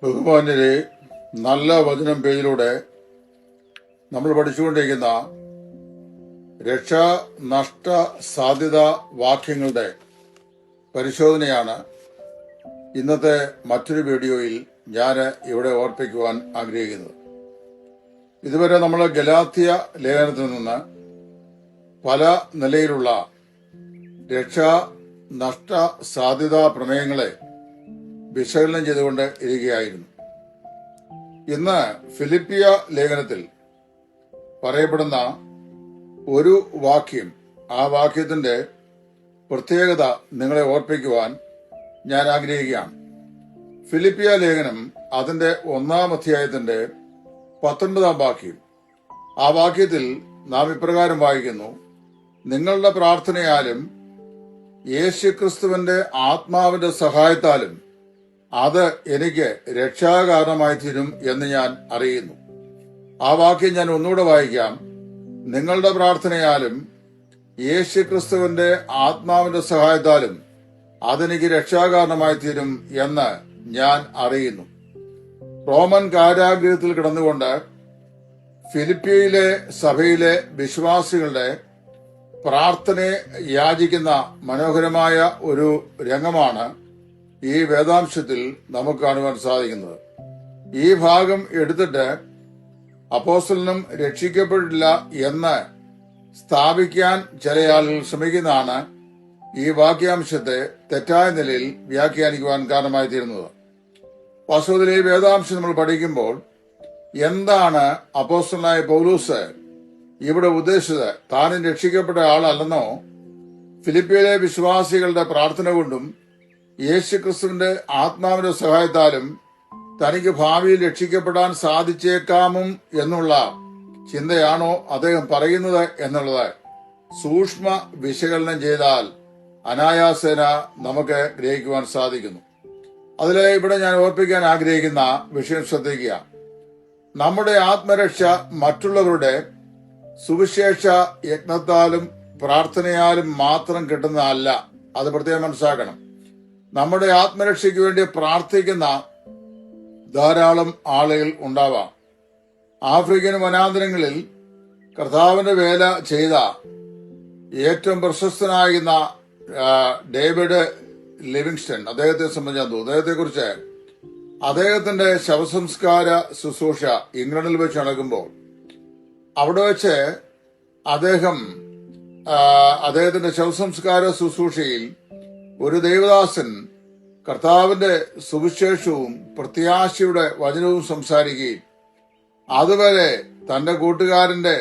ബഹുമാന്യരെ, നല്ല വചനം പേജിലൂടെ നമ്മൾ പഠിച്ചുകൊണ്ടിരിക്കുന്ന രക്ഷാ നഷ്ട സാധ്യത വാക്യങ്ങളുടെ പരിശോധനയാണ് ഇന്നത്തെ മറ്റൊരു വീഡിയോയിൽ ഞാൻ ഇവിടെ ഓർപ്പിക്കുവാൻ ആഗ്രഹിക്കുന്നത്. ഇതുവരെ നമ്മൾ ഗലാത്യ ലേഖനത്തിൽ നിന്ന് പല നിലയിലുള്ള രക്ഷാ നഷ്ട സാധ്യതാ പ്രമേയങ്ങളെ വിശകലനം ചെയ്തുകൊണ്ട് ഇരിക്കുകയായിരുന്നു. ഇന്ന് ഫിലിപ്പിയ ലേഖനത്തിൽ പറയപ്പെടുന്ന ഒരു വാക്യം, ആ വാക്യത്തിന്റെ പ്രത്യേകത നിങ്ങളെ ഓർപ്പിക്കുവാൻ ഞാൻ ആഗ്രഹിക്കുകയാണ്. ഫിലിപ്പിയ ലേഖനം അതിന്റെ 1-ാം അധ്യായത്തിന്റെ 19-ാം വാക്യം. ആ വാക്യത്തിൽ നാം ഇപ്രകാരം വായിക്കുന്നു: നിങ്ങളുടെ പ്രാർത്ഥനയാലും യേശുക്രിസ്തുവിന്റെ ആത്മാവിന്റെ സഹായത്താലും അത് എനിക്ക് രക്ഷാകാരണമായി തീരും എന്ന് ഞാൻ അറിയുന്നു. ആ വാക്യം ഞാൻ ഒന്നുകൂടെ വായിക്കാം. നിങ്ങളുടെ പ്രാർത്ഥനയാലും യേശുക്രിസ്തുവിന്റെ ആത്മാവിന്റെ സഹായത്താലും അതെനിക്ക് രക്ഷാകാരണമായി തീരും എന്ന് ഞാൻ അറിയുന്നു. റോമൻ കാരാഗൃഹത്തിൽ കിടന്നുകൊണ്ട് ഫിലിപ്പിയിലെ സഭയിലെ വിശ്വാസികളുടെ പ്രാർത്ഥനയെ യാചിക്കുന്ന മനോഹരമായ ഒരു രംഗമാണ് ഈ വേദാംശത്തിൽ നമുക്ക് കാണുവാൻ സാധിക്കുന്നത്. ഈ ഭാഗം എടുത്തിട്ട് അപ്പോസ്തലനും രക്ഷിക്കപ്പെട്ടില്ല എന്ന് സ്ഥാപിക്കാൻ ചില ആളുകൾ ശ്രമിക്കുന്നതാണ് ഈ വാക്യാംശത്തെ തെറ്റായ നിലയിൽ വ്യാഖ്യാനിക്കുവാൻ കാരണമായി തീരുന്നത്. വാസ്തവത്തിൽ ഈ വേദാംശം നമ്മൾ പഠിക്കുമ്പോൾ എന്താണ് അപ്പോസ്തലനായ പൗലൂസ് ഇവിടെ ഉദ്ദേശിച്ചത്? താനും രക്ഷിക്കപ്പെട്ട ആളല്ലെന്നോ, ഫിലിപ്പിയിലെ വിശ്വാസികളുടെ പ്രാർത്ഥന കൊണ്ടും യേശുക്രിസ്തുവിന്റെ ആത്മാവിന്റെ സഹായത്താലും തനിക്ക് ഭാവിയിൽ രക്ഷിക്കപ്പെടാൻ സാധിച്ചേക്കാമും എന്നുള്ള ചിന്തയാണോ അദ്ദേഹം പറയുന്നത് എന്നുള്ളത് സൂക്ഷ്മ വിശകലനം ചെയ്താൽ അനായാസേന നമുക്ക് ഗ്രഹിക്കുവാൻ സാധിക്കുന്നു. അതിൽ ഇവിടെ ഞാൻ ഓർപ്പിക്കാൻ ആഗ്രഹിക്കുന്ന വിഷയം ശ്രദ്ധിക്കുക. നമ്മുടെ ആത്മരക്ഷ മറ്റുള്ളവരുടെ സുവിശേഷ യജ്ഞത്താലും പ്രാർത്ഥനയാലും മാത്രം കിട്ടുന്നതല്ല. അത് പ്രത്യേകം മനസ്സിലാക്കണം. നമ്മുടെ ആത്മരക്ഷയ്ക്ക് വേണ്ടി പ്രാർത്ഥിക്കുന്ന ധാരാളം ആളുകൾ ഉണ്ടാവാം. ആഫ്രിക്കൻ വനാന്തരങ്ങളിൽ കർത്താവിന്റെ വേല ചെയ്ത ഏറ്റവും പ്രശസ്തനായിരുന്ന ഡേവിഡ് ലിവിങ്സ്റ്റൺ, അദ്ദേഹത്തെ സംബന്ധിച്ചു, അദ്ദേഹത്തെക്കുറിച്ച് അദ്ദേഹത്തിന്റെ ശവസംസ്കാര ശുശ്രൂഷ ഇംഗ്ലണ്ടിൽ വെച്ച് നടക്കുമ്പോൾ അവിടെ വെച്ച് അദ്ദേഹത്തിന്റെ ശവസംസ്കാര ശുശ്രൂഷയിൽ ഒരു ദേവദാസൻ കർത്താവിന്റെ സുവിശേഷവും പ്രത്യാശയുടെ വചനവും സംസാരിക്കുകയും അതുവരെ തന്റെ കൂട്ടുകാരന്റെ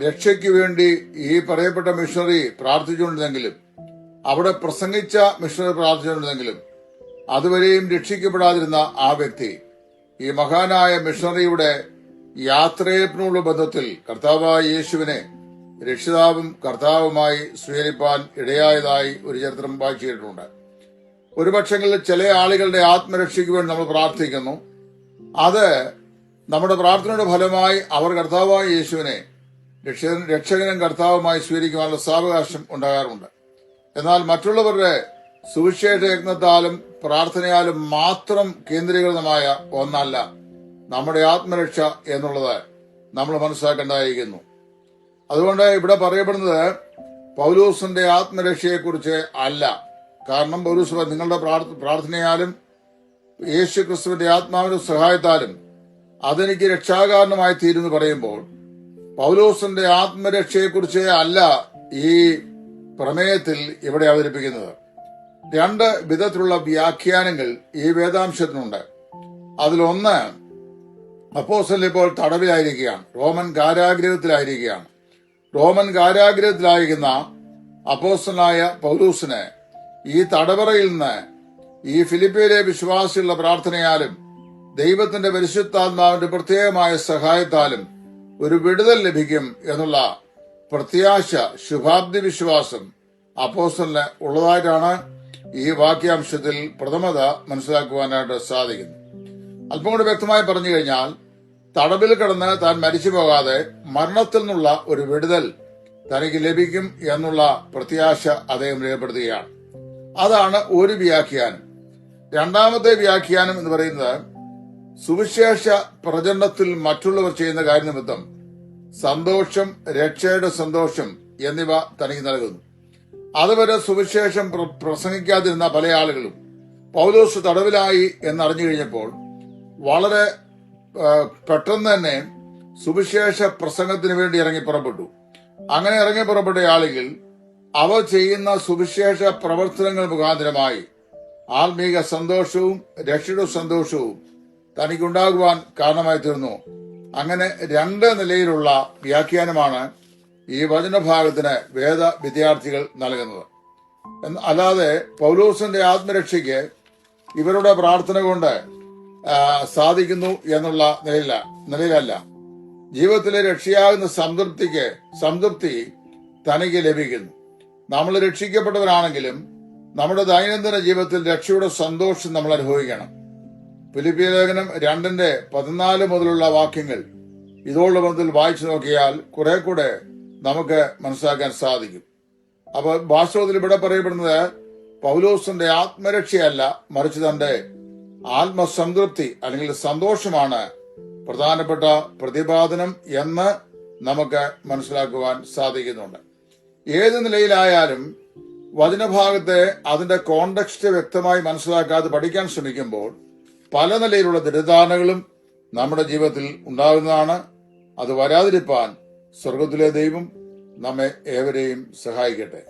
രക്ഷയ്ക്ക് വേണ്ടി ഈ പറയപ്പെട്ട മിഷണറി പ്രാർത്ഥിച്ചുകൊണ്ടിരുന്നെങ്കിലും, അവിടെ പ്രസംഗിച്ച മിഷണറി പ്രാർത്ഥിച്ചുകൊണ്ടിരുന്നെങ്കിലും അതുവരെയും രക്ഷിക്കപ്പെടാതിരുന്ന ആ വ്യക്തി ഈ മഹാനായ മിഷണറിയുടെ യാത്രയപ്പിനുള്ള ബന്ധത്തിൽ കർത്താവായ യേശുവിനെ രക്ഷിതാവും കർത്താവുമായി സ്വീകരിപ്പാൻ ഇടയായതായി ഒരു ചരിത്രം വായിച്ചിട്ടുണ്ട്. ഒരു പക്ഷെങ്കിൽ ചില ആളുകളുടെ ആത്മരക്ഷയ്ക്ക് വേണ്ടി നമ്മൾ പ്രാർത്ഥിക്കുന്നു. അത് നമ്മുടെ പ്രാർത്ഥനയുടെ ഫലമായി അവർ കർത്താവായ യേശുവിനെ രക്ഷകനും കർത്താവുമായി സ്വീകരിക്കുവാനുള്ള സാവകാശം ഉണ്ടാകാറുണ്ട്. എന്നാൽ മറ്റുള്ളവരുടെ സുവിശേഷ യജ്ഞത്താലും പ്രാർത്ഥനയാലും മാത്രം കേന്ദ്രീകൃതമായ ഒന്നല്ല നമ്മുടെ ആത്മരക്ഷ എന്നുള്ളത് നമ്മൾ മനസ്സിലാക്കേണ്ടതായിരിക്കുന്നു. അതുകൊണ്ട് ഇവിടെ പറയപ്പെടുന്നത് പൗലൂസിന്റെ ആത്മരക്ഷയെക്കുറിച്ച് അല്ല. കാരണം പൗലൂസ് നിങ്ങളുടെ പ്രാർത്ഥനയാലും യേശു ക്രിസ്തുവിന്റെ ആത്മാവിന്റെ സഹായത്താലും അതെനിക്ക് രക്ഷാകാരണമായി തീരുമെന്ന് പറയുമ്പോൾ പൗലൂസിന്റെ ആത്മരക്ഷയെക്കുറിച്ച് അല്ല ഈ പ്രമേയത്തിൽ ഇവിടെ അവതരിപ്പിക്കുന്നത്. 2 വിധത്തിലുള്ള വ്യാഖ്യാനങ്ങൾ ഈ വേദാംശത്തിനുണ്ട്. അതിലൊന്ന്, അപ്പോസ്തലൻ ഇപ്പോൾ തടവിലായിരിക്കുകയാണ്, റോമൻ കാരാഗൃഹത്തിലായിരിക്കുകയാണ്. റോമൻ കാരാഗൃഹത്തിലായിരിക്കുന്ന അപ്പോസ്തലനായ പൗലൂസിന് ഈ തടവറയിൽ നിന്ന് ഈ ഫിലിപ്പിയിലെ വിശ്വാസികളുടെ പ്രാർത്ഥനയാലും ദൈവത്തിന്റെ പരിശുദ്ധാത്മാവിന്റെ പ്രത്യേകമായ സഹായത്താലും ഒരു വിടുതൽ ലഭിക്കും എന്നുള്ള പ്രത്യാശ, ശുഭാപ്തി വിശ്വാസം അപ്പോസ്തലന് ഉള്ളതായിട്ടാണ് ഈ വാക്യാംശത്തിൽ പ്രഥമത മനസ്സിലാക്കുവാനായിട്ട് സാധിക്കുന്നു. അല്പം കൂടി വ്യക്തമായി പറഞ്ഞു കഴിഞ്ഞാൽ, തടവിൽ കിടന്ന് താൻ മരിച്ചു പോകാതെ മരണത്തിൽ നിന്നുള്ള ഒരു വിടുതൽ തനിക്ക് ലഭിക്കും എന്നുള്ള പ്രത്യാശ അദ്ദേഹം രേഖപ്പെടുത്തുകയാണ്. അതാണ് ഒരു വ്യാഖ്യാനം. രണ്ടാമത്തെ വ്യാഖ്യാനം എന്ന് പറയുന്നത് സുവിശേഷ പ്രചരണത്തിൽ മറ്റുള്ളവർ ചെയ്യുന്ന കാര്യനിമിത്തം സന്തോഷം, രക്ഷയുടെ സന്തോഷം എന്നിവ തനിക്ക് നൽകുന്നു. അതുവരെ സുവിശേഷം പ്രസംഗിക്കാതിരുന്ന പല ആളുകളും പൗലോസ് തടവിലായി എന്നറിഞ്ഞു കഴിഞ്ഞപ്പോൾ വളരെ പെട്ടെന്ന് തന്നെ സുവിശേഷ പ്രസംഗത്തിന് വേണ്ടി ഇറങ്ങി പുറപ്പെട്ടു. അങ്ങനെ ഇറങ്ങി പുറപ്പെട്ട ആളുകൾ അവർ ചെയ്യുന്ന സുവിശേഷ പ്രവർത്തനങ്ങൾ മുഖാന്തരമായി ആത്മീക സന്തോഷവും രക്ഷയുടെ സന്തോഷവും തനിക്കുണ്ടാകുവാൻ കാരണമായി തീർന്നു. അങ്ങനെ രണ്ട് നിലയിലുള്ള വ്യാഖ്യാനമാണ് ഈ വചനഭാഗത്തിന് വേദ വിദ്യാർത്ഥികൾ നൽകുന്നത്. അല്ലാതെ പൗലോസിന്റെ ആത്മരക്ഷയ്ക്ക് ഇവരുടെ പ്രാർത്ഥന കൊണ്ട് സാധിക്കുന്നു എന്നുള്ള നിലയിലല്ല. ജീവിതത്തിലെ രക്ഷയാകുന്ന സംതൃപ്തി തനിക്ക് ലഭിക്കുന്നു. നമ്മൾ രക്ഷിക്കപ്പെട്ടവരാണെങ്കിലും നമ്മുടെ ദൈനംദിന ജീവിതത്തിൽ രക്ഷയുടെ സന്തോഷം നമ്മൾ അനുഭവിക്കണം. ഫിലിപ്പിയ ലേഖനം 2:14 മുതലുള്ള വാക്യങ്ങൾ ഇതോടുള്ള ബന്ധത്തിൽ വായിച്ചു നോക്കിയാൽ കുറെ കൂടെ നമുക്ക് മനസ്സിലാക്കാൻ സാധിക്കും. അപ്പൊ വാസ്തവത്തിൽ ഇവിടെ പറയപ്പെടുന്നത് പൗലോസിന്റെ ആത്മരക്ഷയല്ല, മറിച്ച് തന്റെ ആത്മസംതൃപ്തി അല്ലെങ്കിൽ സന്തോഷമാണ് പ്രധാനപ്പെട്ട പ്രതിപാദനം എന്ന് നമുക്ക് മനസ്സിലാക്കുവാൻ സാധിക്കുന്നുണ്ട്. ഏത് നിലയിലായാലും വചനഭാഗത്തെ അതിന്റെ കോണ്ടെക്സ്റ്റ് വ്യക്തമായി മനസ്സിലാക്കാതെ പഠിക്കാൻ ശ്രമിക്കുമ്പോൾ പല നിലയിലുള്ള തെറ്റിദ്ധാരണകളും നമ്മുടെ ജീവിതത്തിൽ ഉണ്ടാകുന്നതാണ്. അത് വരാതിരിപ്പാൻ സ്വർഗത്തിലെ ദൈവം നമ്മെ ഏവരെയും സഹായിക്കട്ടെ.